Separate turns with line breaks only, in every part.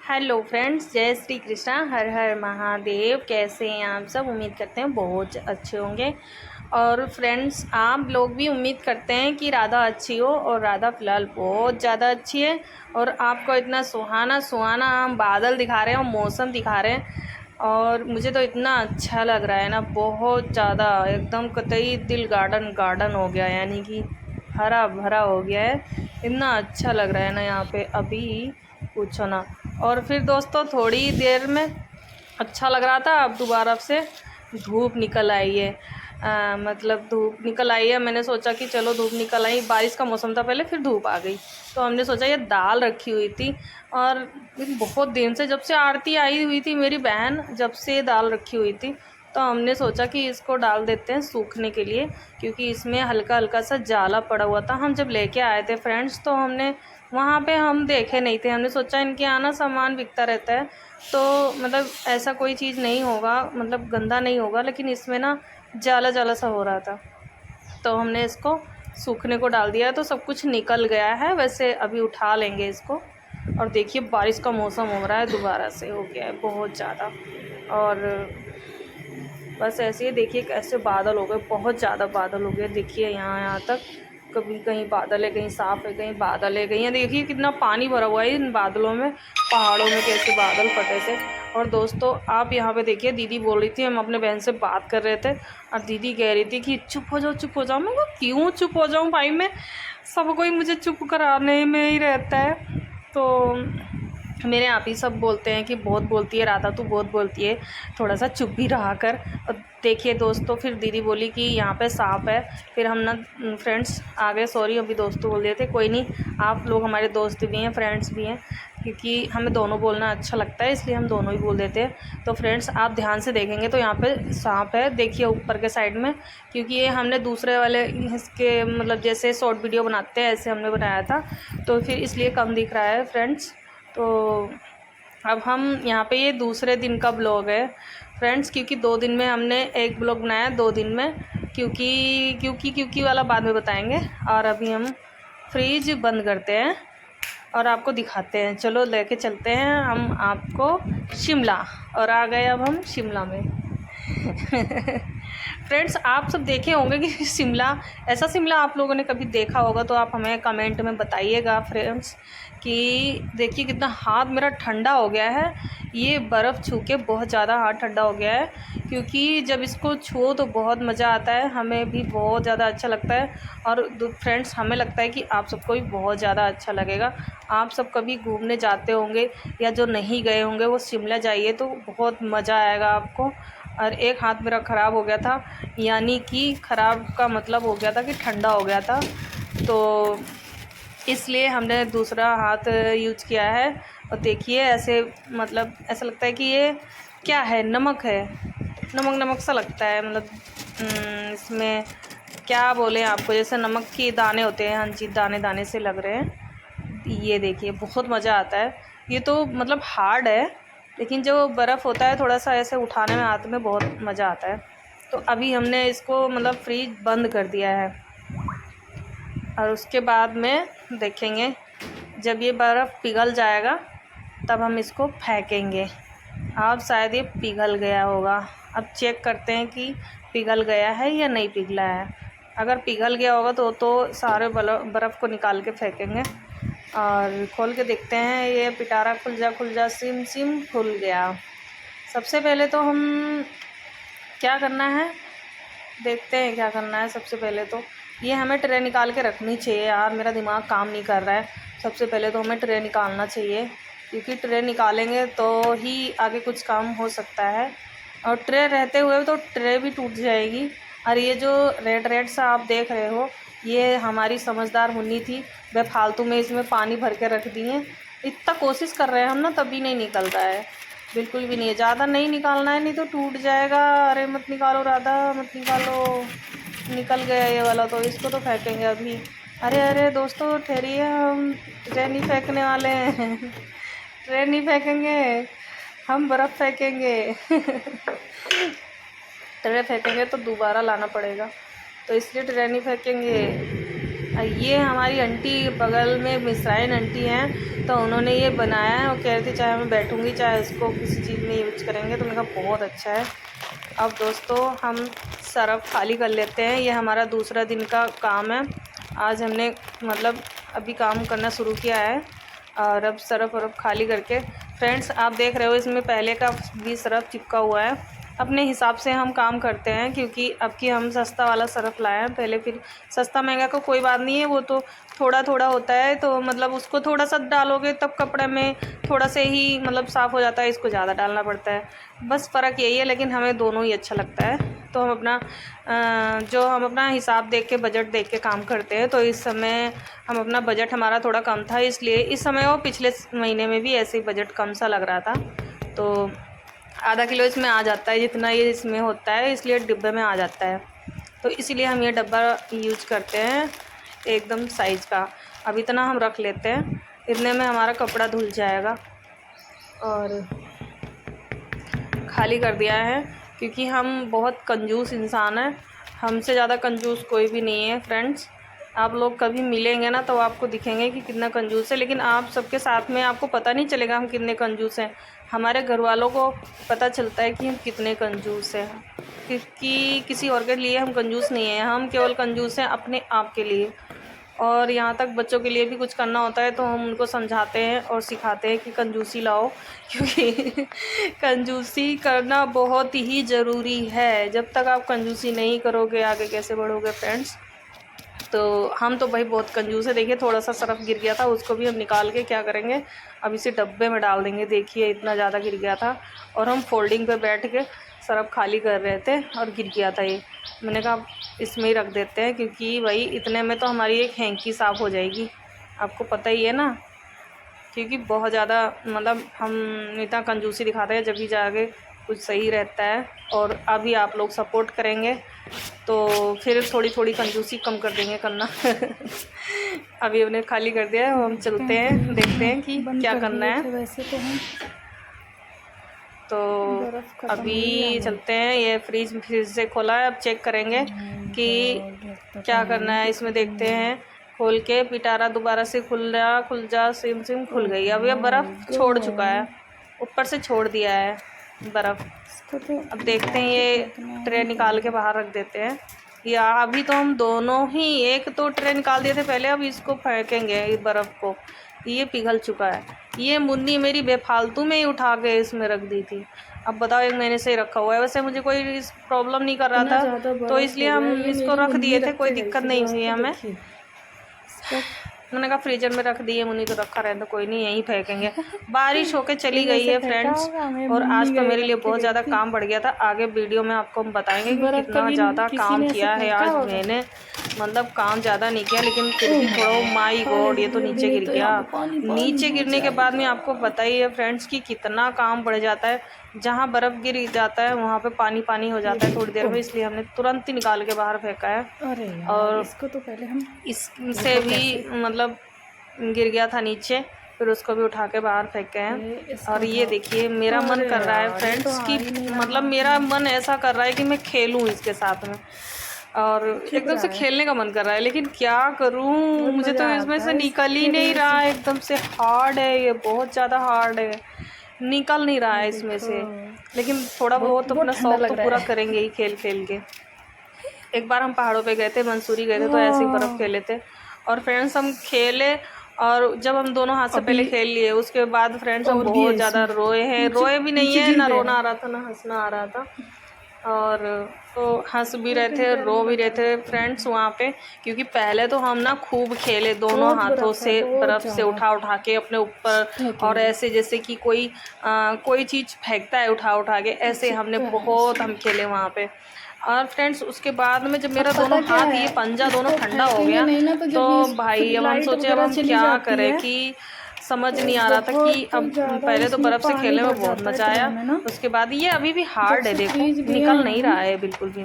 Hello friends, जय श्री कृष्णा, हर हर महादेव। कैसे हैं आप सब? उम्मीद करते हैं बहुत अच्छे होंगे। और फ्रेंड्स, आप लोग भी उम्मीद करते हैं कि राधा अच्छी हो, और राधा फ़िलहाल बहुत ज़्यादा अच्छी है। और आपको इतना सुहाना सुहाना हम बादल दिखा रहे हैं और मौसम दिखा रहे हैं, और मुझे तो इतना अच्छा लग रहा है ना, बहुत ज़्यादा एकदम कतई दिल गार्डन गार्डन हो गया, यानी कि हरा भरा हो गया है। इतना अच्छा लग रहा है ना यहाँ पे, अभी पूछो ना। और फिर दोस्तों, थोड़ी देर में अच्छा लग रहा था, अब दोबारा से धूप निकल आई है। मतलब धूप निकल आई है। मैंने सोचा कि चलो धूप निकल आई, बारिश का मौसम था पहले, फिर धूप आ गई। तो हमने सोचा ये दाल रखी हुई थी, और बहुत दिन से, जब से आरती आई हुई थी मेरी बहन, जब से दाल रखी हुई थी, तो हमने सोचा कि इसको डाल देते हैं सूखने के लिए, क्योंकि इसमें हल्का हल्का सा जाला पड़ा हुआ था। हम जब लेके आए थे फ्रेंड्स, तो हमने वहाँ पे हम देखे नहीं थे। हमने सोचा इनके यहाँ ना सामान बिकता रहता है, तो मतलब ऐसा कोई चीज़ नहीं होगा, मतलब गंदा नहीं होगा, लेकिन इसमें ना जाला जाला सा हो रहा था। तो हमने इसको सूखने को डाल दिया, तो सब कुछ निकल गया है। वैसे अभी उठा लेंगे इसको। और देखिए, बारिश का मौसम हो रहा है, दोबारा से हो गया है बहुत ज़्यादा। और बस ऐसे ही देखिए कैसे बादल हो गए, बहुत ज़्यादा बादल हो गए। देखिए यहाँ तक, कभी कहीं बादल है, कहीं साफ़ है, कहीं बादल है, कहीं देखिए कितना पानी भरा हुआ है इन बादलों में। पहाड़ों में कैसे बादल फटे थे। और दोस्तों, आप यहाँ पे देखिए, दीदी बोल रही थी, हम अपने बहन से बात कर रहे थे, और दीदी कह रही थी कि चुप हो जाओ, चुप हो जाओ। मैं क्यों चुप हो जाऊँ भाई? मैं सब कोई मुझे चुप कराने में ही रहता है। तो मेरे आप ही सब बोलते हैं कि बहुत बोलती है राधा, तू बहुत बोलती है, थोड़ा सा चुप भी रहा कर। और देखिए दोस्तों, फिर दीदी बोली कि यहाँ पे सांप है। फिर हम ना फ्रेंड्स आ गए, सॉरी अभी दोस्तों बोल दिए थे, कोई नहीं, आप लोग हमारे दोस्त भी हैं, फ्रेंड्स भी हैं, क्योंकि हमें दोनों बोलना अच्छा लगता है, इसलिए हम दोनों ही बोल देते हैं। तो फ्रेंड्स, आप ध्यान से देखेंगे तो यहाँ पे सांप है, देखिए ऊपर के साइड में, क्योंकि ये हमने दूसरे वाले इसके मतलब जैसे शॉर्ट वीडियो बनाते हैं ऐसे हमने बनाया था, तो फिर इसलिए कम दिख रहा है फ्रेंड्स। तो अब हम यहाँ पे, ये दूसरे दिन का ब्लॉग है फ्रेंड्स, क्योंकि 2 दिन में हमने एक ब्लॉग बनाया, 2 दिन में, क्योंकि वाला बाद में बताएंगे। और अभी हम फ्रिज बंद करते हैं और आपको दिखाते हैं। चलो लेके चलते हैं हम आपको शिमला। और आ गए अब हम शिमला में। फ्रेंड्स, आप सब देखे होंगे कि शिमला, ऐसा शिमला आप लोगों ने कभी देखा होगा तो आप हमें कमेंट में बताइएगा फ्रेंड्स। कि देखिए कितना हाथ मेरा ठंडा हो गया है, ये बर्फ़ छू के बहुत ज़्यादा हाथ ठंडा हो गया है। क्योंकि जब इसको छुओ तो बहुत मज़ा आता है, हमें भी बहुत ज़्यादा अच्छा लगता है। और फ्रेंड्स, हमें लगता है कि आप सबको भी बहुत ज़्यादा अच्छा लगेगा। आप सब कभी घूमने जाते होंगे, या जो नहीं गए होंगे वो शिमला जाइए, तो बहुत मज़ा आएगा आपको। और एक हाथ मेरा ख़राब हो गया था, यानी कि ख़राब का मतलब हो गया था कि ठंडा हो गया था, तो इसलिए हमने दूसरा हाथ यूज किया है। और देखिए ऐसे, मतलब ऐसा लगता है कि ये क्या है, नमक है, नमक नमक सा लगता है, मतलब इसमें क्या बोले आपको, जैसे नमक के दाने होते हैं, हाँ जी, दाने दाने से लग रहे हैं। ये देखिए बहुत मज़ा आता है। ये तो मतलब हार्ड है, लेकिन जो बर्फ़ होता है थोड़ा सा ऐसे उठाने में हाथ में बहुत मज़ा आता है। तो अभी हमने इसको मतलब फ्रीज बंद कर दिया है, और उसके बाद में देखेंगे जब ये बर्फ़ पिघल जाएगा तब हम इसको फेंकेंगे। अब शायद ये पिघल गया होगा, अब चेक करते हैं कि पिघल गया है या नहीं पिघला है। अगर पिघल गया होगा तो सारे बर्फ़ को निकाल के फेंकेंगे। और खोल के देखते हैं, ये पिटारा खुल जा सिम सिम खुल गया। सबसे पहले तो हम क्या करना है, देखते हैं क्या करना है। सबसे पहले तो ये हमें ट्रे निकाल के रखनी चाहिए। यार मेरा दिमाग काम नहीं कर रहा है। सबसे पहले तो हमें ट्रे निकालना चाहिए, क्योंकि ट्रे निकालेंगे तो ही आगे कुछ काम हो सकता है। और ट्रे रहते हुए तो ट्रे भी टूट जाएगी। और ये जो रेड रेड सा आप देख रहे हो, ये हमारी समझदार मुन्नी थी, बेफालतू में इसमें पानी भर के रख दिए। इतना कोशिश कर रहे हैं हम ना, तभी नहीं निकल रहा है, बिल्कुल भी नहीं है। ज़्यादा नहीं निकालना है, नहीं तो टूट जाएगा। अरे मत निकालो राधा, मत निकालो। निकल गया ये वाला, तो इसको तो फेंकेंगे अभी। अरे अरे दोस्तों ठहरिए, हम ट्रे नहीं फेंकने वाले हैं। ट्रे नहीं फेंकेंगे, हम बर्फ़ फेंकेंगे। ट्रे फेंकेंगे तो दोबारा लाना पड़ेगा, तो इसलिए ट्रे नहीं फेंकेंगे। ये हमारी आंटी बगल में मिसराइन आंटी हैं, तो उन्होंने ये बनाया है और कह रही थी चाहे मैं बैठूँगी चाहे इसको किसी चीज़ में यूज करेंगे, तो मैंने कहा बहुत अच्छा है। अब दोस्तों हम सरफ खाली कर लेते हैं, ये हमारा दूसरा दिन का काम है। आज हमने मतलब अभी काम करना शुरू किया है और अब सरफ वर्फ खाली करके फ्रेंड्स आप देख रहे हो इसमें पहले का भी सरफ चिपका हुआ है। अपने हिसाब से हम काम करते हैं क्योंकि अब की हम सस्ता वाला सरफ लाए हैं, पहले फिर सस्ता महंगा का कोई बात नहीं है, वो तो थोड़ा थोड़ा होता है, तो मतलब उसको थोड़ा सा डालोगे तब कपड़े में थोड़ा से ही मतलब साफ़ हो जाता है, इसको ज़्यादा डालना पड़ता है, बस फ़र्क यही है। लेकिन हमें दोनों ही अच्छा लगता है, तो हम अपना हिसाब देख के बजट देख के काम करते हैं। तो इस समय हम अपना बजट हमारा थोड़ा कम था, इसलिए इस समय और पिछले महीने में भी ऐसे ही बजट कम सा लग रहा था, तो आधा किलो इसमें आ जाता है जितना ये इसमें होता है, इसलिए डिब्बे में आ जाता है, तो इसीलिए हम ये डब्बा यूज करते हैं एकदम साइज़ का। अब इतना हम रख लेते हैं, इतने में हमारा कपड़ा धुल जाएगा। और खाली कर दिया है क्योंकि हम बहुत कंजूस इंसान हैं, हमसे ज़्यादा कंजूस कोई भी नहीं है फ्रेंड्स। आप लोग कभी मिलेंगे ना तो आपको दिखेंगे कि कितना कंजूस है, लेकिन आप सबके साथ में आपको पता नहीं चलेगा हम कितने कंजूस हैं। हमारे घर वालों को पता चलता है कि हम कितने कंजूस हैं, क्योंकि किसी और के लिए हम कंजूस नहीं हैं, हम केवल कंजूस हैं अपने आप के लिए। और यहाँ तक बच्चों के लिए भी कुछ करना होता है तो हम उनको समझाते हैं और सिखाते हैं कि कंजूसी लाओ, क्योंकि कंजूसी करना बहुत ही ज़रूरी है। जब तक आप कंजूसी नहीं करोगे आगे कैसे बढ़ोगे फ्रेंड्स। तो हम तो भाई बहुत कंजूस है। देखिए थोड़ा सा सरफ गिर गया था, उसको भी हम निकाल के क्या करेंगे, अब इसे डब्बे में डाल देंगे। देखिए इतना ज़्यादा गिर गया था और हम फोल्डिंग पे बैठ के सरफ खाली कर रहे थे और गिर गया था ये। मैंने कहा इसमें ही रख देते हैं, क्योंकि भाई इतने में तो हमारी एक हैंकी साफ़ हो जाएगी, आपको पता ही है ना। क्योंकि बहुत ज़्यादा मतलब हम इतना कंजूसी दिखाते हैं जब भी जाके कुछ सही रहता है, और अभी आप लोग सपोर्ट करेंगे तो फिर थोड़ी थोड़ी कंजूसी कम कर देंगे करना। अभी हमने खाली कर दिया है, हम चलते हैं देखते हैं कि क्या करना है।
वैसे तो हम
तो अभी चलते हैं, ये फ्रिज फिर से खोला है, अब चेक करेंगे कि क्या करना है इसमें। देखते हैं खोल के, पिटारा दोबारा से खुल जा सिम खुल गई। अब ये बर्फ़ छोड़ चुका है, ऊपर से छोड़ दिया है बर्फ़। अब देखते हैं, ये ट्रे निकाल के बाहर रख देते हैं। या अभी तो हम दोनों ही, एक तो ट्रे निकाल दिए थे पहले, अब इसको फेंकेंगे ये बर्फ़ को, ये पिघल चुका है। ये मुन्नी मेरी बेफालतू में ही उठा के इसमें रख दी थी। अब बताओ एक महीने से ही रखा हुआ है, वैसे मुझे कोई इस प्रॉब्लम नहीं कर रहा था, तो इसलिए हम इसको रख दिए थे, कोई दिक्कत नहीं हुई हमें। मैंने कहा फ्रीजर में रख दिए, मुन्नी तो रखा रहता, कोई नहीं यहीं फेंकेंगे। बारिश होके चली गई है फ्रेंड्स, और आज तो मेरे लिए बहुत ज़्यादा काम बढ़ गया था। आगे वीडियो में आपको हम बताएंगे कि कितना ज़्यादा काम किया है आज मैंने। मतलब काम ज़्यादा नहीं किया, लेकिन फिर भी थोड़ा, माई गॉड ये तो नीचे गिर गया। नीचे गिरने के बाद में आपको पता ही है फ्रेंड्स कि कितना काम बढ़ जाता है। जहाँ बर्फ़ गिर जाता है वहाँ पे पानी पानी हो जाता है थोड़ी देर में, इसलिए हमने तुरंत ही निकाल के बाहर फेंका है। और
इसको तो पहले हम
इससे भी मतलब गिर गया था नीचे, फिर उसको भी उठा के बाहर फेंके हैं। और ये देखिए मेरा मन कर रहा है फ्रेंड्स कि मतलब मेरा मन ऐसा कर रहा है कि मैं खेलूं इसके साथ में, और एकदम से खेलने का मन कर रहा है, लेकिन क्या करूं, मुझे तो इसमें से निकल ही नहीं रहा है। एकदम से हार्ड है ये, बहुत ज़्यादा हार्ड है, निकल नहीं रहा है इसमें से। लेकिन थोड़ा बहुत अपना शौक तो पूरा करेंगे ही खेल खेल के। एक बार हम पहाड़ों पे गए थे, मंसूरी गए थे, तो ऐसे ही बर्फ़ खेले थे। और फ्रेंड्स हम खेले, और जब हम दोनों हाथ से पहले खेल लिए, उसके बाद फ्रेंड्स हम बहुत ज़्यादा रोए हैं। रोए भी नहीं है, ना रोना आ रहा था ना हंसना आ रहा था, और तो हंस भी रहे थे रो भी रहे थे फ्रेंड्स वहाँ पे। क्योंकि पहले तो हम ना खूब खेले दोनों हाथों से बर्फ़ से उठा के अपने ऊपर, और ऐसे जैसे कि कोई चीज़ फेंकता है उठा के, ऐसे हमने बहुत हम खेले वहाँ पे। और फ्रेंड्स उसके बाद में जब मेरा दोनों हाथ, ये पंजा दोनों ठंडा हो गया, तो भाई अब हम सोचे अब हम क्या करें, कि समझ नहीं आ रहा था कि अब पहले तो बर्फ़ से खेलने में बहुत मज़ा आया, उसके बाद ये अभी भी हार्ड है, देखो निकल नहीं रहा है बिल्कुल भी।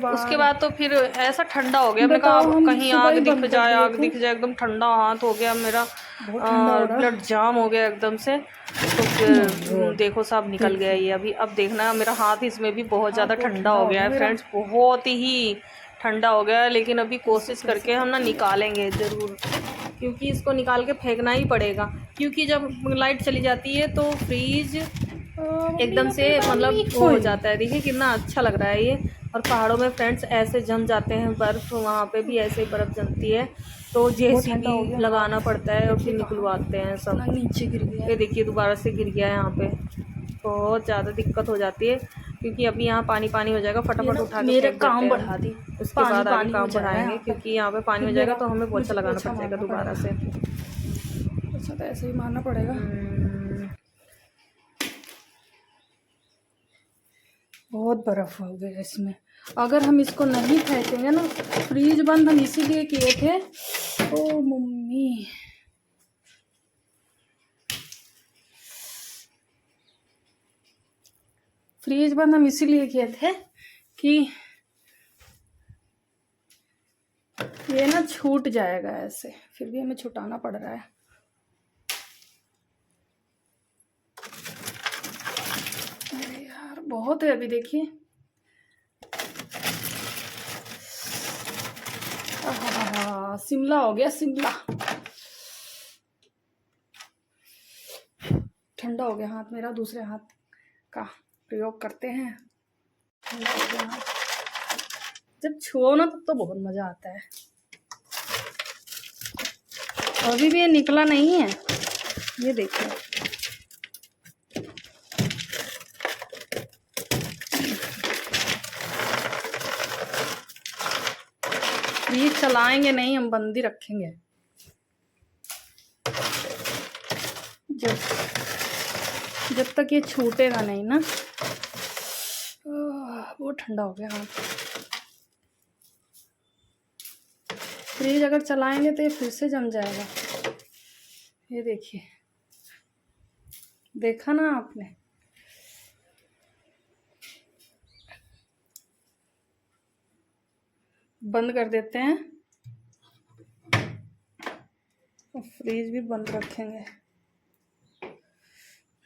उसके बाद तो फिर ऐसा ठंडा हो गया, मैंने कहा कहीं आग दिख जाए एकदम ठंडा हाथ हो गया मेरा, ब्लड जाम हो गया एकदम से। तो फिर देखो सब निकल गया ये अभी। अब देखना मेरा हाथ इसमें भी बहुत ज़्यादा ठंडा हो गया है फ्रेंड्स, बहुत ही ठंडा हो गया, लेकिन अभी कोशिश करके हम ना निकालेंगे ज़रूर, क्योंकि इसको निकाल के फेंकना ही पड़ेगा, क्योंकि जब लाइट चली जाती है तो फ्रीज एकदम से मतलब वो हो जाता है। देखिए कितना अच्छा लग रहा है ये। और पहाड़ों में फ्रेंड्स ऐसे जम जाते हैं बर्फ़, वहाँ पे भी ऐसे ही बर्फ़ जमती है, तो जेसीबी लगाना पड़ता है और फिर निकलवाते हैं सब। नीचे गिर गया, ये देखिए दोबारा से गिर गया है यहाँ पे। बहुत ज़्यादा दिक्कत हो जाती है, क्योंकि अभी यहाँ पानी पानी हो जाएगा, फटाफट उठा के
मेरा
फेंक
काम
देते हैं।
बढ़ा दी,
उसके बाद आगे काम बढ़ाएंगे, क्योंकि यहाँ पे पानी हो जाएगा तो हमें पोछा लगाना पड़ जाएगा दोबारा से।
अच्छा तो ऐसे ही मारना पड़ेगा। बहुत बर्फ़ हो गया इसमें। अगर हम इसको नहीं फेंकेंगे ना, फ्रीज बंद हम इसीलिए किए थे। ओ मम्मी, फ्रीज बंद हम इसीलिए किए थे कि ये ना छूट जाएगा ऐसे, फिर भी हमें छुटाना पड़ रहा है। अरे यार बहुत है, अभी देखिए शिमला हो गया, शिमला ठंडा हो गया हाथ मेरा। दूसरे हाथ का प्रयोग करते हैं। ठंडा हो गया हाथ, जब छुओ ना तब तो बहुत मजा आता है। अभी भी ये निकला नहीं है, ये देखिए। ये चलाएंगे नहीं, हम बंद ही रखेंगे। जब तक ये छूटेगा नहीं ना। वो ठंडा हो गया हाथ। फ्रीज अगर चलाएंगे तो ये फिर से जम जाएगा। ये देखिए, देखा ना आपने। बंद कर देते हैं और फ्रीज भी बंद रखेंगे।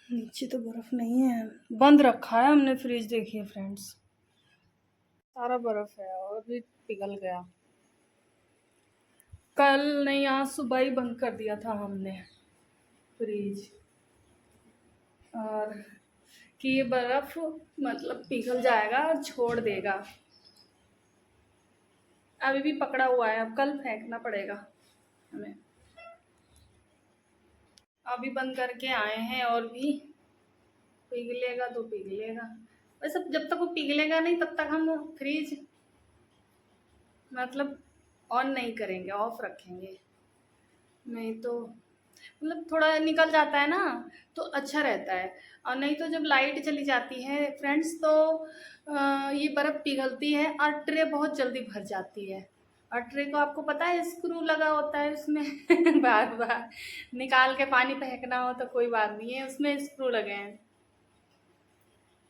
नीचे तो बर्फ नहीं है, बंद रखा है हमने फ्रीज। देखिए फ्रेंड्स, सारा बर्फ है और भी पिघल गया। कल नहीं, आज सुबह ही बंद कर दिया था हमने फ्रीज, और कि ये बर्फ मतलब पिघल जाएगा और छोड़ देगा। अभी भी पकड़ा हुआ है, अब कल फेंकना पड़ेगा हमें। अभी बंद करके आए हैं, और भी पिघलेगा तो पिघलेगा। वैसे जब तक वो पिघलेगा नहीं तब तक हम फ्रीज मतलब ऑन नहीं करेंगे, ऑफ रखेंगे। नहीं तो मतलब थोड़ा निकल जाता है ना तो अच्छा रहता है। और नहीं तो जब लाइट चली जाती है फ्रेंड्स तो ये बर्फ़ पिघलती है और ट्रे बहुत जल्दी भर जाती है। और ट्रे को आपको पता है स्क्रू लगा होता है उसमें बार बार निकाल के पानी फेंकना हो तो कोई बात नहीं है, उसमें स्क्रू लगे हैं।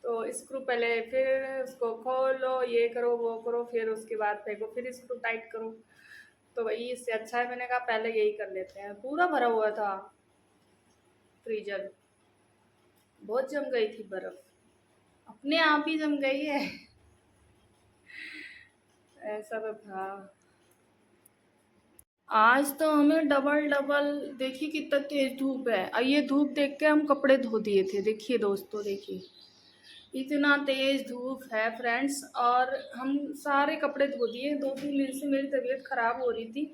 तो स्क्रू पहले फिर उसको खोलो, ये करो वो करो, फिर उसके बाद फेंको, फिर स्क्रू टाइट करो। तो वही इससे अच्छा है, मैंने कहा पहले यही कर लेते हैं। पूरा भरा हुआ था फ्रीजर, बहुत जम गई थी बर्फ, अपने आप ही जम गई है। ऐसा तो था। आज तो हमें डबल डबल, देखिए कितना तेज धूप है। और ये धूप देख के हम कपड़े धो दिए थे। देखिए दोस्तों, देखिए इतना तेज धूप है फ्रेंड्स, और हम सारे कपड़े धो दिए। 2-3 दिन से मेरी तबीयत ख़राब हो रही थी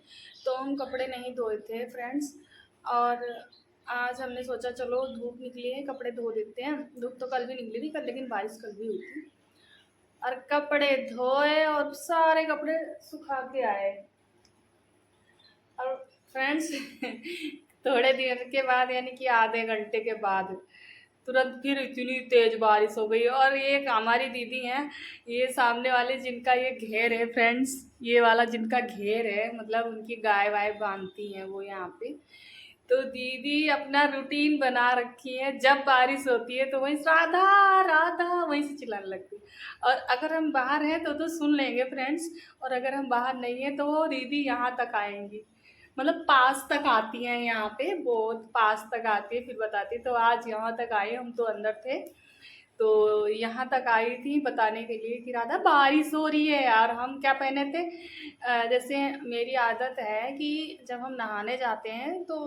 तो हम कपड़े नहीं धोए थे फ्रेंड्स। और आज हमने सोचा चलो धूप निकली है, कपड़े धो देते हैं। धूप तो कल भी निकली थी कल, लेकिन बारिश कल भी हुई थी। और कपड़े धोए और सारे कपड़े सुखा के आए। और फ्रेंड्स थोड़े देर के बाद, यानी कि आधे घंटे के बाद, तुरंत फिर इतनी तेज बारिश हो गई। और ये एक हमारी दीदी हैं, ये सामने वाले जिनका ये घेर है फ्रेंड्स, ये वाला जिनका घेर है, मतलब उनकी गाय वाय बांधती हैं वो यहाँ पे। तो दीदी अपना रूटीन बना रखी है, जब बारिश होती है तो वहीं से राधा राधा वहीं से चिल्लाने लगती है। और अगर हम बाहर हैं तो सुन लेंगे फ्रेंड्स, और अगर हम बाहर नहीं हैं तो वो दीदी यहाँ तक आएंगी, मतलब पास तक आती हैं, यहाँ पे बहुत पास तक आती है, फिर बताती है। तो आज यहाँ तक आए, हम तो अंदर थे तो यहाँ तक आई थी बताने के लिए कि राधा बारिश हो रही है यार। हम क्या पहने थे, जैसे मेरी आदत है कि जब हम नहाने जाते हैं तो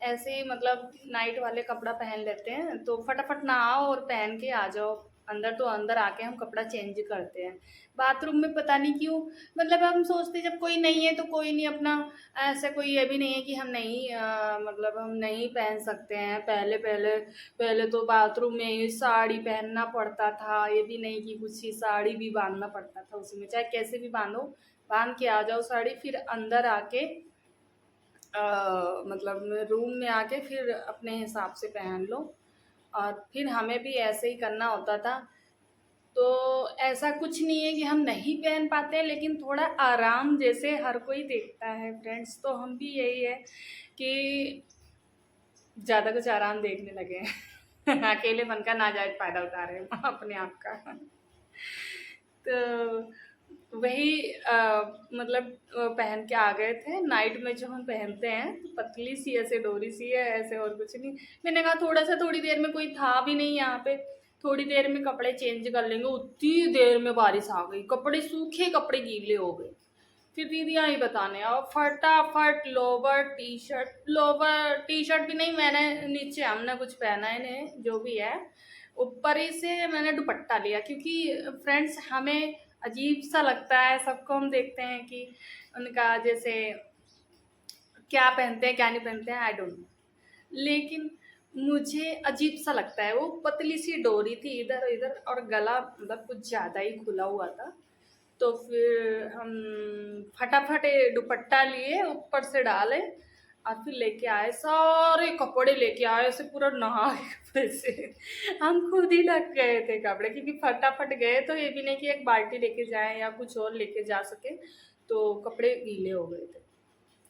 ऐसे ही मतलब नाइट वाले कपड़ा पहन लेते हैं, तो फटाफट नहाओ और पहन के आ जाओ अंदर। तो अंदर आके हम कपड़ा चेंज करते हैं। बाथरूम में पता नहीं क्यों, मतलब हम सोचते जब कोई नहीं है तो कोई नहीं अपना, ऐसा कोई ये भी नहीं है कि हम नहीं मतलब हम नहीं पहन सकते हैं। पहले पहले पहले तो बाथरूम में ही साड़ी पहनना पड़ता था, ये भी नहीं कि कुछ ही साड़ी भी बांधना पड़ता था उसमें, चाहे कैसे भी बांधो, बांध के आ जाओ साड़ी, फिर अंदर आके मतलब रूम में आके फिर अपने हिसाब से पहन लो। और फिर हमें भी ऐसे ही करना होता था। तो ऐसा कुछ नहीं है कि हम नहीं पहन पाते हैं, लेकिन थोड़ा आराम जैसे हर कोई देखता है फ्रेंड्स, तो हम भी यही है कि ज़्यादा कुछ आराम देखने लगे हैं अकेलेपन का नाजायज फ़ायदा उठा रहे हैं अपने आप का। तो वही मतलब पहन के आ गए थे। नाइट में जो हम पहनते हैं तो पतली सी ऐसे डोरी सी है, ऐसे और कुछ नहीं। मैंने कहा थोड़ा सा, थोड़ी देर में, कोई था भी नहीं यहाँ पे, थोड़ी देर में कपड़े चेंज कर लेंगे। उतनी देर में बारिश आ गई, कपड़े सूखे, कपड़े गीले हो गए। फिर दीदियाँ ही बताने और फटाफट lower T shirt, lower T shirt भी नहीं, मैंने नीचे हमने कुछ पहना ही नहीं, जो भी है ऊपर ही से मैंने दुपट्टा लिया, क्योंकि फ्रेंड्स हमें अजीब सा लगता है, सबको हम देखते हैं कि उनका जैसे क्या पहनते हैं क्या नहीं पहनते हैं, आई डोंट नो, लेकिन मुझे अजीब सा लगता है। वो पतली सी डोरी थी इधर इधर, और गला मतलब कुछ ज़्यादा ही खुला हुआ था। तो फिर हम फटाफट दुपट्टा लिए, ऊपर से डाले और फिर लेके आए, सारे कपड़े लेके आए, ऐसे पूरा नहा के कपड़े से हम खुद ही ढक गए थे कपड़े, क्योंकि फटाफट गए तो ये भी नहीं कि एक बाल्टी लेके जाएं या कुछ और लेके जा सके, तो कपड़े गीले हो गए थे।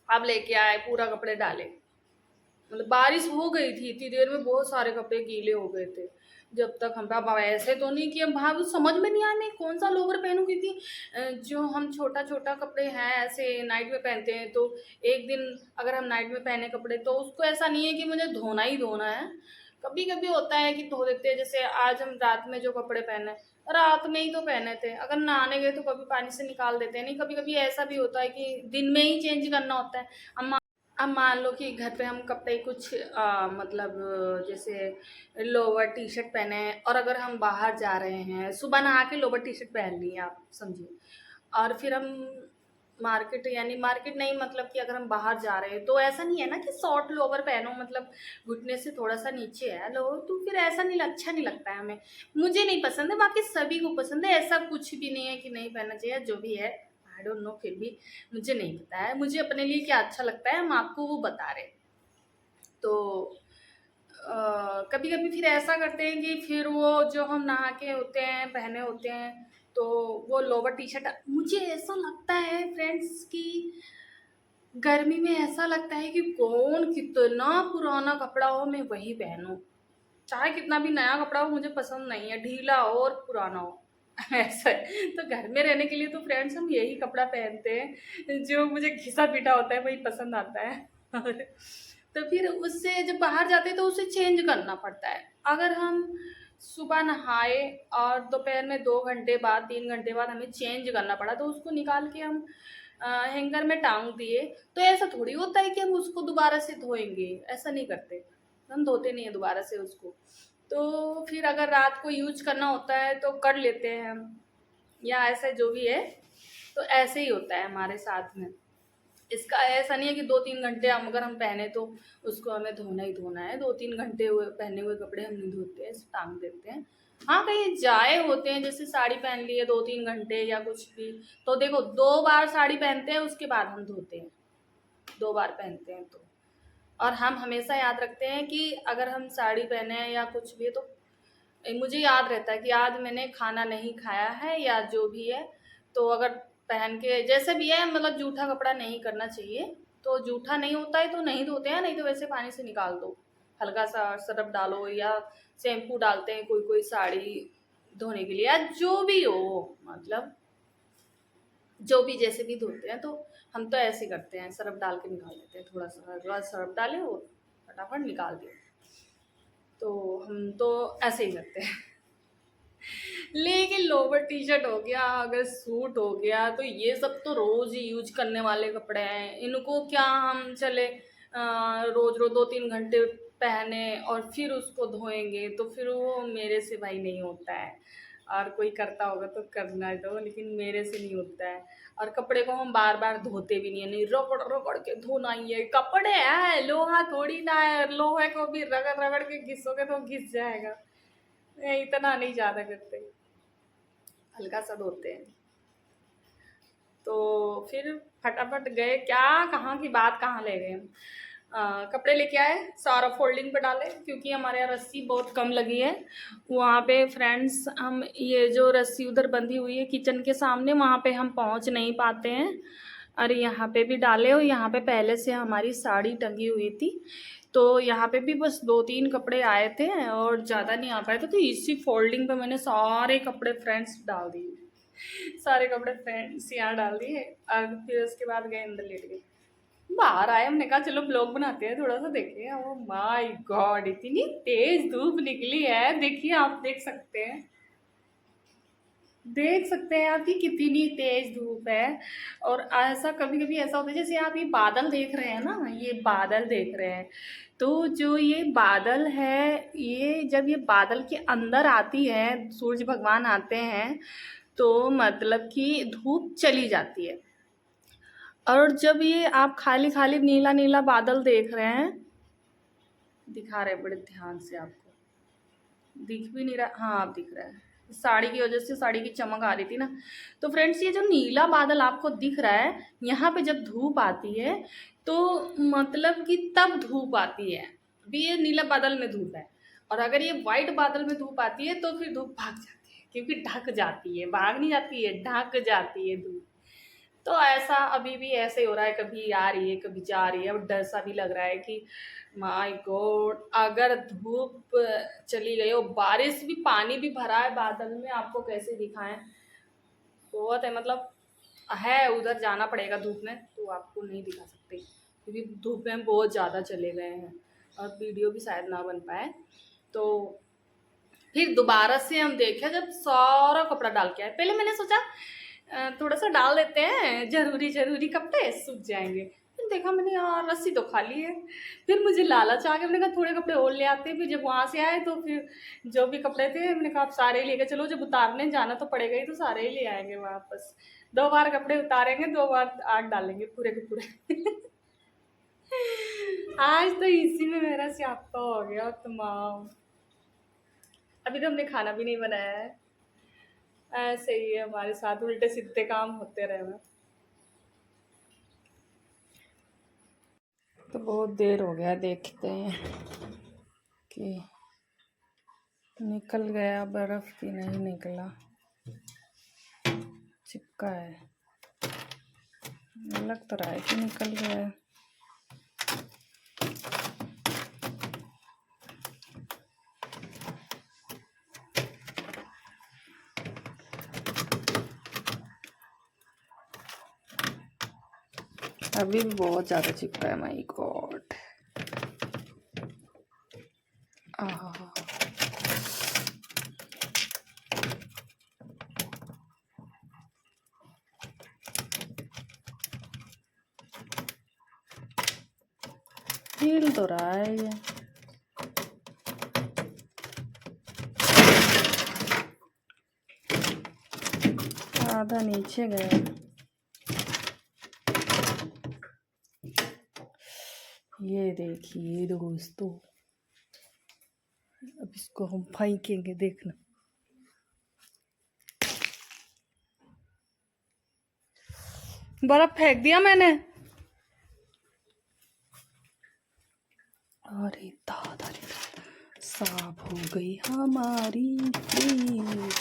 अब लेके आए, पूरा कपड़े डाले, मतलब बारिश हो गई थी इतनी देर में, बहुत सारे कपड़े गीले हो गए थे। जब तक हम अब ऐसे तो नहीं कि हम भाव समझ में नहीं आया मैं कौन सा लोवर पहनूं, क्योंकि जो हम छोटा छोटा कपड़े हैं ऐसे नाइट में पहनते हैं, तो एक दिन अगर हम नाइट में पहने कपड़े तो उसको ऐसा नहीं है कि मुझे धोना ही धोना है। कभी कभी होता है कि धो देते हैं, जैसे आज हम रात में जो कपड़े पहने, रात में ही तो पहने थे, अगर नहाने गए तो कभी पानी से निकाल देते हैं। नहीं, कभी कभी ऐसा भी होता है कि दिन में ही चेंज करना होता है। अब मान लो कि घर पे हम कपड़े कुछ मतलब जैसे लोअर टी शर्ट पहने हैं, और अगर हम बाहर जा रहे हैं, सुबह नहा के लोअर टी शर्ट पहन ली आप समझिए, और फिर हम मार्केट, यानी मार्केट नहीं, मतलब कि अगर हम बाहर जा रहे हैं तो ऐसा नहीं है ना कि शॉर्ट लोअर पहनो, मतलब घुटने से थोड़ा सा नीचे है लोअर, तो फिर ऐसा नहीं, अच्छा नहीं लगता है हमें। मुझे नहीं पसंद है, बाकी सभी को पसंद है, ऐसा कुछ भी नहीं है कि नहीं पहनना चाहिए, जो भी है आई डोंट नो, फिर भी मुझे नहीं पता है मुझे अपने लिए क्या अच्छा लगता है, हम आपको वो बता रहे। तो कभी कभी फिर ऐसा करते हैं कि फिर वो जो हम नहा के होते हैं, पहने होते हैं, तो वो लोअर टी शर्ट, मुझे ऐसा लगता है फ्रेंड्स कि गर्मी में ऐसा लगता है कि कौन कितना पुराना कपड़ा हो मैं वही पहनूं, चाहे कितना भी नया कपड़ा हो मुझे पसंद नहीं है, ढीला हो और पुराना हो ऐसा है। तो घर में रहने के लिए तो फ्रेंड्स हम यही कपड़ा पहनते हैं, जो मुझे घिसा पीटा होता है वही पसंद आता है तो फिर उससे जब बाहर जाते हैं तो उसे चेंज करना पड़ता है। अगर हम सुबह नहाए और दोपहर में 2 घंटे बाद 3 घंटे बाद हमें चेंज करना पड़ा, तो उसको निकाल के हम हैंगर में टांग दिए, तो ऐसा थोड़ी होता है कि हम उसको दोबारा से धोएंगे, ऐसा नहीं करते, हम धोते नहीं है दोबारा से उसको। तो फिर अगर रात को यूज करना होता है तो कर लेते हैं हम, या ऐसा जो भी है, तो ऐसे ही होता है हमारे साथ में। इसका ऐसा नहीं है कि 2-3 घंटे हम अगर हम पहने तो उसको हमें धोना ही धोना है। 2-3 घंटे हुए पहने हुए कपड़े हम नहीं धोते हैं, टांग देते हैं। हाँ, कहीं जाए होते हैं, जैसे साड़ी पहन ली है 2-3 घंटे या कुछ भी, तो देखो 2 बार साड़ी पहनते हैं उसके बाद हम धोते हैं, 2 बार पहनते हैं तो। और हम हमेशा याद रखते हैं कि अगर हम साड़ी पहने हैं या कुछ भी है तो मुझे याद रहता है कि आज मैंने खाना नहीं खाया है या जो भी है, तो अगर पहन के जैसे भी है, मतलब जूठा कपड़ा नहीं करना चाहिए। तो जूठा नहीं होता है तो नहीं धोते हैं, नहीं तो वैसे पानी से निकाल दो, हल्का सा सरफ डालो या शैम्पू डालते हैं कोई कोई साड़ी धोने के लिए, या जो भी हो, मतलब जो भी जैसे भी धोते हैं, तो हम तो ऐसे करते हैं, सरफ डाल के निकाल देते हैं, थोड़ा सा हल्का सरफ डालें और फटाफट निकाल दिए, तो हम तो ऐसे ही करते हैं लेकिन लोअर टी शर्ट हो गया, अगर सूट हो गया, तो ये सब तो रोज ही यूज करने वाले कपड़े हैं। इनको क्या हम चले रोज रोज 2-3 घंटे पहने और फिर उसको धोएंगे, तो फिर वो मेरे से भाई नहीं होता है। और कोई करता होगा तो करना दो, लेकिन मेरे से नहीं होता है। और कपड़े को हम बार बार धोते भी नहीं है, नहीं रगड़ रगड़ के धोना ही है। कपड़े है, लोहा थोड़ी ना है, लोहे को भी रगड़ रगड़ के घिसोगे तो घिस जाएगा। इतना नहीं ज्यादा करते, हल्का सा धोते हैं। तो फिर फटाफट गए, क्या कहाँ की बात कहाँ ले गए हम। कपड़े लेके आए, सारा फोल्डिंग पे डाले, क्योंकि हमारे यहाँ रस्सी बहुत कम लगी है। वहाँ पे फ्रेंड्स, हम ये जो रस्सी उधर बंधी हुई है किचन के सामने, वहाँ पे हम पहुँच नहीं पाते हैं। और यहाँ पे भी डाले, और यहाँ पे पहले से हमारी साड़ी टंगी हुई थी, तो यहाँ पे भी बस 2-3 कपड़े आए थे और ज़्यादा नहीं आ पाए थे। तो इसी फोल्डिंग पे मैंने सारे कपड़े फ्रेंड्स डाल दिए, सारे कपड़े फ्रेंड्स यहाँ डाल दिए। और फिर उसके बाद गए अंदर, लेट गए। बाहर आए, हमने कहा चलो ब्लॉग बनाते हैं, थोड़ा सा देखें। ओ माय गॉड, इतनी तेज धूप निकली है, देखिए आप देख सकते हैं आप कि कितनी तेज धूप है। और ऐसा कभी कभी ऐसा होता है, जैसे आप ये बादल देख रहे हैं ना, ये बादल देख रहे हैं, तो जो ये बादल है, ये जब ये बादल के अंदर आती है, सूरज भगवान आते हैं, तो मतलब कि धूप चली जाती है। और जब ये आप खाली खाली नीला नीला बादल देख रहे हैं, दिखा रहे बड़े ध्यान से, आपको दिख भी नहीं रहा, हाँ आप दिख रहा है, साड़ी की वजह से साड़ी की चमक आ रही थी ना। तो फ्रेंड्स, ये जो नीला बादल आपको दिख रहा है, यहाँ पे जब धूप आती है तो मतलब कि तब धूप आती है। अभी ये नीला बादल में धूप है, और अगर ये वाइट बादल में धूप आती है तो फिर धूप भाग जाती है, क्योंकि ढक जाती है, भाग नहीं जाती है, ढक जाती है धूप। तो ऐसा अभी भी ऐसे हो रहा है, कभी आ रही है कभी जा रही है। और डर सा भी लग रहा है कि माय गॉड, अगर धूप चली गई और बारिश भी, पानी भी भरा है बादल में, आपको कैसे दिखाएं। बहुत है, मतलब है, उधर जाना पड़ेगा धूप में, तो आपको नहीं दिखा सकते, क्योंकि धूप में बहुत ज़्यादा चले गए हैं और वीडियो भी शायद ना बन पाए। तो फिर दोबारा से हम देखे, जब सारा कपड़ा डाल के आए, पहले मैंने सोचा थोड़ा सा डाल देते हैं, जरूरी कपड़े सूख जाएंगे। फिर देखा मैंने, यार रस्सी तो खाली है। फिर मुझे लालच आ गया, मैंने कहा थोड़े कपड़े और ले आते। फिर जब वहाँ से आए तो फिर जो भी कपड़े थे, मैंने कहा आप सारे ही लेके चलो, जब उतारने जाना तो पड़ेगा ही, तो सारे ही ले आएंगे वापस। 2 बार कपड़े उतारेंगे, 2 बार आग डालेंगे पूरे के पूरे। आज तो इसी में मेरा स्यापा हो गया तमाम। अभी तो हमने खाना भी नहीं बनाया है, ऐसे ही है हमारे साथ, उल्टे सीधे काम होते रहे। तो बहुत देर हो गया, देखते हैं कि निकल गया बर्फ कि नहीं निकला। चिपका है, लग तो रहा है कि निकल गया है। अभी भी बहुत ज़्यादा चिपका है, माय गॉड। हिल तो रहा है ये, आधा नीचे गया। ये देखिए दोस्तों, अब इसको हम फेंकेंगे, देखना। बर्फ फेंक दिया मैंने। अरे दादा रे, साफ हो गई हमारी फ्रिज।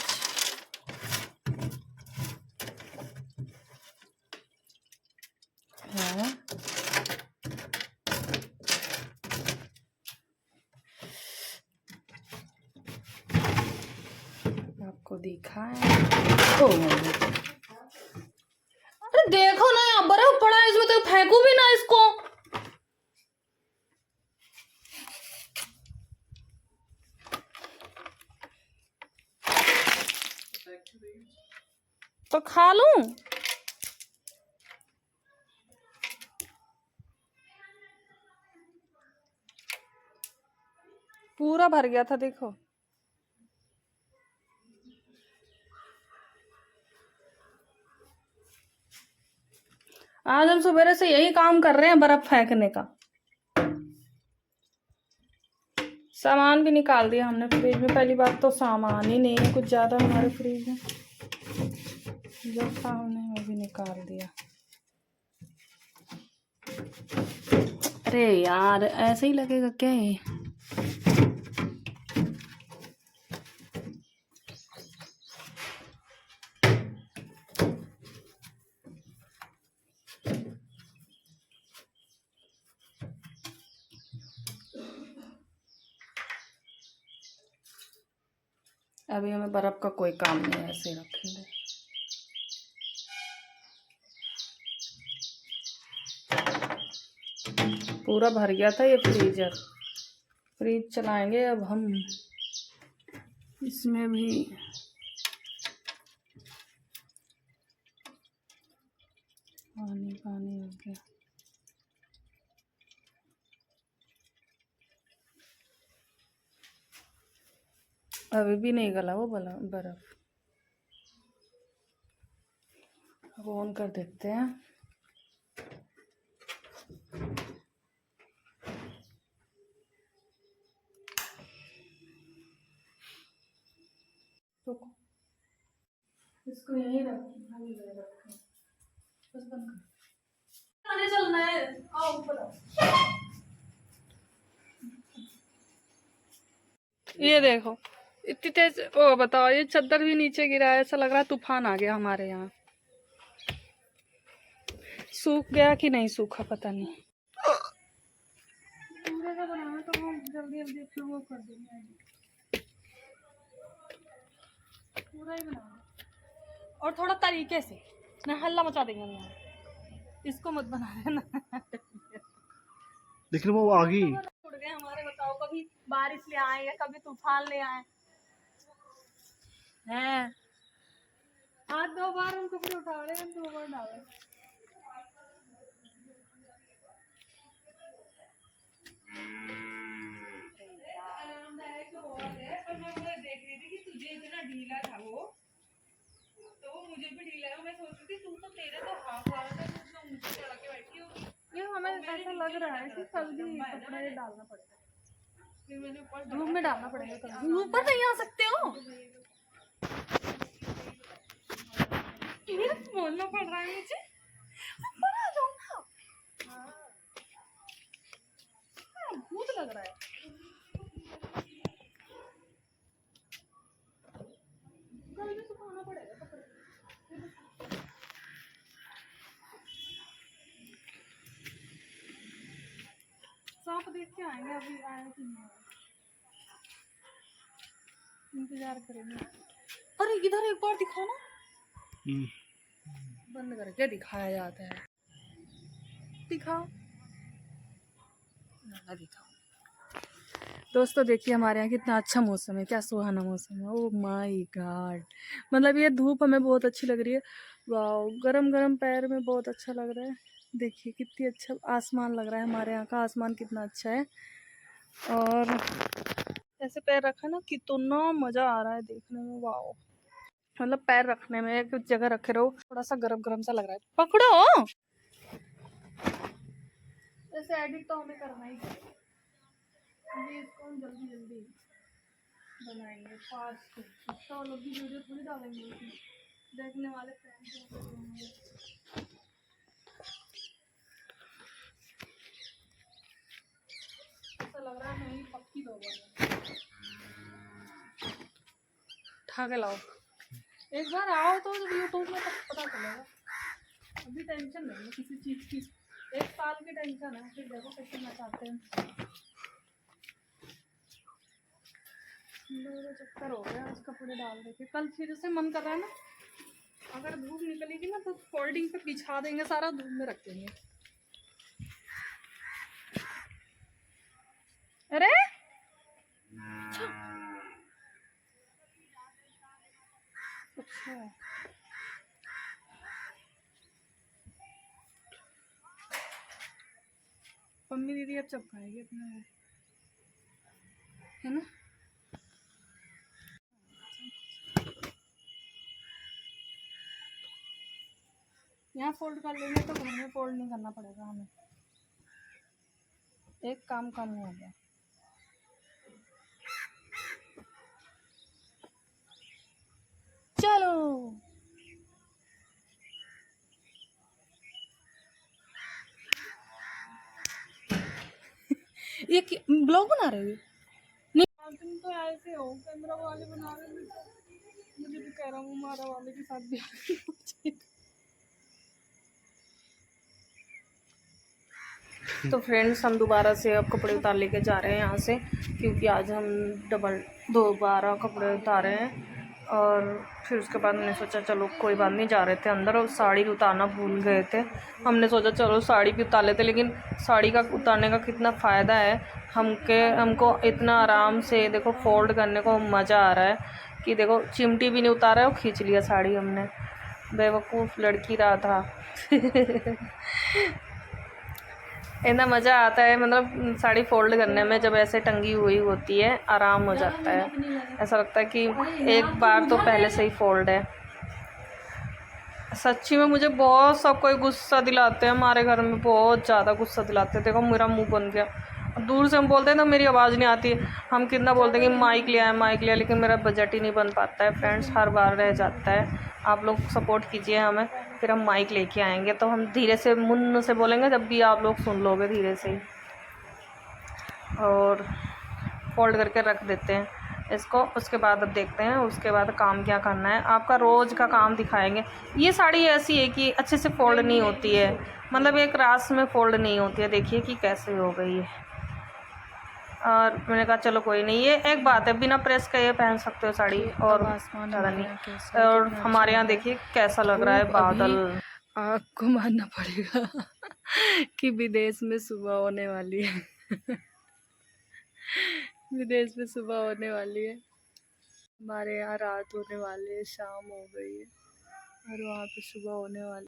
है आपको दिखाएं। ओ अरे देखो ना, यहाँ बर्फ पड़ा है, इसमें तो फेंकू भी ना इसको। तो खा लूं। पूरा भर गया था देखो। आज हम सवेरे से यही काम कर रहे हैं, बर्फ फेंकने का। सामान भी निकाल दिया हमने फ्रिज में। पहली बात तो सामान ही नहीं है कुछ ज्यादा हमारे फ्रिज में, जो था हमने वो भी निकाल दिया। अरे यार ऐसे ही लगेगा क्या ये? अभी हमें बर्फ का कोई काम नहीं है, ऐसे रखेंगे। पूरा भर गया था ये फ्रीजर। फ्रिज चलाएंगे अब हम। इसमें भी पानी पानी हो गया। अभी भी नहीं गला वो बर्फ। अब ऑन कर देते हैं। रुको, इसको यहीं रखें। बस बंद कर। आने चलना है, आओ ऊपर आओ। ये देखो इतनी तेज। ओ बताओ, ये चद्दर भी नीचे गिरा है, ऐसा लग रहा है तूफान आ गया हमारे यहाँ। सूख गया कि नहीं सूखा पता नहीं। पूरे का बनाना तो हम जल्दी जल्दी फिर वो कर देंगे। पूरा ही बनाना और थोड़ा तरीके से, ना हल्ला मचा देंगे हम। इसको मत बना देना।
लेकिन वो आ गई।
उड़ गए हमारे, बताओ कभी बारिश ले आए या कभी तूफान ले आए हैं। आज 2 बार हम कपड़े उठा रहे हैं, 2 बार डाले। देख रही थी कि तुझे इतना ढीला था वो, तो वो मुझे भी ढीला है। मैं सोच रही थी तू तो, तेरे तो हाफ वाला था, तू मुझे चढ़ा के बैठी होगी। ये हमें ऐसा लग रहा है कि कल भी कपड़े डालना पड़ेगा, फिर मैंने ऊपर धूप में डालना पड़ेगा। कल ऊपर नहीं आ सकते हो, बोलना पड़ रहा है मुझे। ऊपर आ जाओ ना, भूत लग रहा है। कल भी सुखाना पड़ेगा कपड़े। सांप देख के आएंगे, अभी आए कि नहीं आए, इंतजार करेंगे। अरे इधर एक बार दिखाओ ना। बंद करके दिखाया जाता है, दिखाओ ना, दिखाओ। दोस्तों देखिए हमारे यहाँ कितना अच्छा मौसम है, क्या सुहाना मौसम है। ओह माय गॉड, मतलब ये धूप हमें बहुत अच्छी लग रही है। वाह, गरम गरम पैर में बहुत अच्छा लग रहा है। देखिए कितनी अच्छा आसमान लग रहा है, हमारे यहाँ का आसमान कितना अच्छा है। और ऐसे पैर रखा ना, कितना मजा आ रहा है देखने में। वाह, मतलब पैर रखने में एक जगह रखे रहो, थोड़ा सा गरम गरम सा लग रहा है। पकड़ो, ऐसे एडिट तो हमें करना ही पड़ेगा। अभी इसको हम जल्दी जल्दी बनाएंगे फास्ट। तो लोग भी वीडियो थोड़ी डालेंगे इसमें, देखने वाले फ्रेंड्स। ऐसा लग रहा है मेरी पक्की दो उठा के लाओ। एक बार आओ तो जब यूट्यूब में पता चलेगा। अभी टेंशन नहीं है किसी चीज़ की, 1 साल की टेंशन है। फिर देखो कैसे मचाते हैं। मेरा चक्कर हो गया आज कपड़े डाल देके। कल फिर से मन कर रहा है ना, अगर धूप निकलेगी ना तो फोल्डिंग पे बिछा देंगे, सारा धूप में रख देंगे। अरे अच्छा मम्मी दीदी अब चपकाएगी अपना, है ना। यहाँ फोल्ड कर लेंगे तो घर में फोल्ड नहीं करना पड़ेगा हमें, एक काम कम हो गया। चलो ये ब्लॉग बना रहे हो? नहीं तुम तो ऐसे हो, कैमरा वाले बना रहे हो, मुझे भी कह रहा हूँ हमारा वाले के साथ भी।
तो फ्रेंड्स हम दोबारा से अब कपड़े उतार लेके जा रहे हैं यहाँ से, क्योंकि आज हम दोबारा कपड़े उतारे हैं। और फिर उसके बाद मैंने सोचा चलो कोई बात नहीं, जा रहे थे अंदर और साड़ी उतारना भूल गए थे। हमने सोचा चलो साड़ी भी उतार लेते, लेकिन साड़ी का उतारने का कितना फ़ायदा है हमको इतना आराम से देखो फोल्ड करने को मज़ा आ रहा है कि देखो चिमटी भी नहीं उतारा और खींच लिया साड़ी हमने, बेवकूफ़ लड़की रहा था। इतना मज़ा आता है, मतलब साड़ी फोल्ड करने में जब ऐसे टंगी हुई होती है आराम हो जाता है, ऐसा लगता है कि एक बार तो पहले से ही फोल्ड है। सच्ची में मुझे बहुत सब कोई गुस्सा दिलाते हैं, हमारे घर में बहुत ज़्यादा गुस्सा दिलाते हैं। देखो मेरा मुंह बन गया, दूर से हम बोलते हैं तो मेरी आवाज़ नहीं आती, हम कितना बोलते हैं कि माइक लिया, लेकिन मेरा बजट ही नहीं बन पाता है फ्रेंड्स, हर बार रह जाता है। आप लोग सपोर्ट कीजिए हमें, फिर हम माइक लेके आएंगे तो हम धीरे से मुन्न से बोलेंगे, जब भी आप लोग सुन लोगे धीरे से। और फोल्ड करके रख देते हैं इसको। उसके बाद अब देखते हैं उसके बाद काम क्या करना है, आपका रोज़ का काम दिखाएंगे। ये साड़ी ऐसी है कि अच्छे से फोल्ड नहीं होती है, मतलब एक रास में फोल्ड नहीं होती है, देखिए कि कैसे हो गई है। और मैंने कहा चलो कोई नहीं, ये एक बात है बिना प्रेस का ये पहन सकते हो साड़ी, और ज़्यादा नहीं। और हमारे यहाँ देखिए कैसा लग रहा है बादल।
आपको मानना पड़ेगा कि विदेश में सुबह होने वाली है। विदेश में सुबह होने वाली है, हमारे यहाँ रात होने वाली है, शाम हो गई है और वहाँ पे सुबह होने वाली।